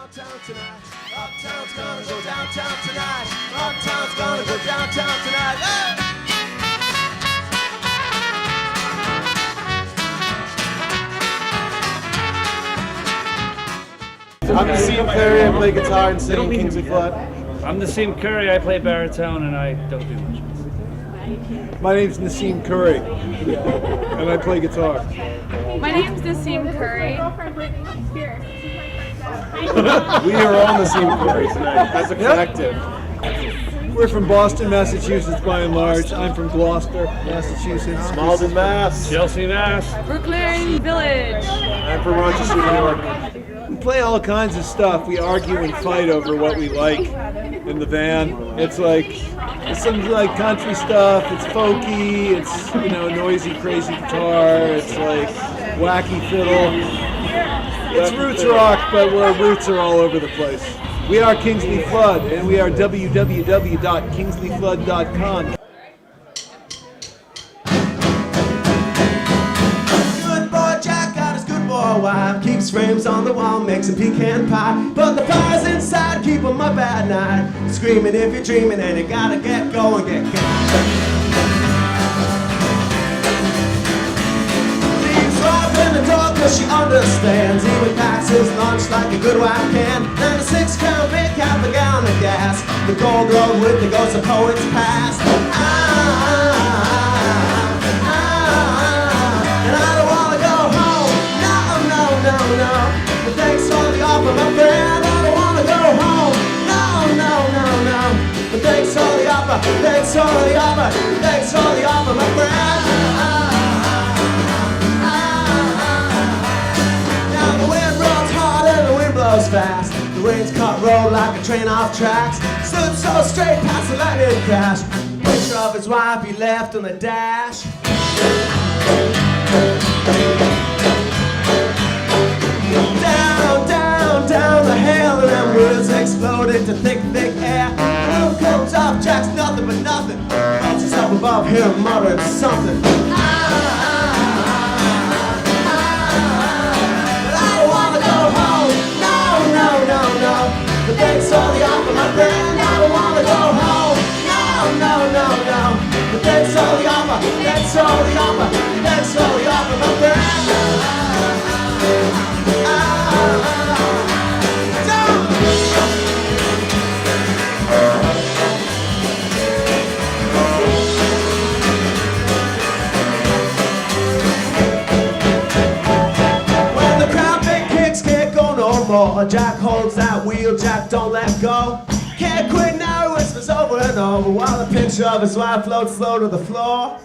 downtown tonight. Uptown's gonna go downtown tonight. Uptown's gonna go downtown tonight. Hey! I'm the Seam Curry, I play guitar and sing in Kingsley Flood. I'm the Seam Curry, I play baritone and I don't do much. My name's Nassim Curry, and I play guitar. My name's Nassim Curry. We are all the Seam Curry tonight, as a collective. We're from Boston, Massachusetts by and large. I'm from Gloucester, Massachusetts. Malden, Mass. Chelsea, Mass. Brooklyn Village. I'm from Rochester, New York. We play all kinds of stuff. We argue and fight over what we like in the van. It's some like country stuff, it's folky, it's noisy, crazy guitar, it's like wacky fiddle. It's roots rock, but our roots are all over the place. We are Kingsley Flood, and we are www.kingsleyflood.com. Good boy Jack got his good boy wife, keeps frames on the wall, makes a pecan pie. But the fire's inside, keep him up at night. Screaming if you're dreaming, and you gotta get going, get going. The door cause she understands. Even packs his lunch like a good wife can. And a 6-pound big half a gallon of gas. The gold road with the ghost of poets past. And I don't wanna go home. No. But thanks for the offer, my friend. I don't wanna go home. No. But thanks for the offer. Thanks for the offer. Thanks for the offer, my friend. Fast. The rain's cut road like a train off tracks. Stood so straight past the lightning crash. Picture of his wife he left on the dash. Down the hill, and them woods explode into thick air. The roof comes off, Jack's nothing but nothing. Holds himself above him, muttering something. But thanks for the offer, my friend. I don't wanna go home. No. But thanks for the offer. Thanks for the offer. Thanks for the offer, my friend. When the crowd big kicks can't go no more. Jack holds that wheel, Jack don't let go. Can't quit now, he whispers over and over while the picture of his wife floats slow to the floor.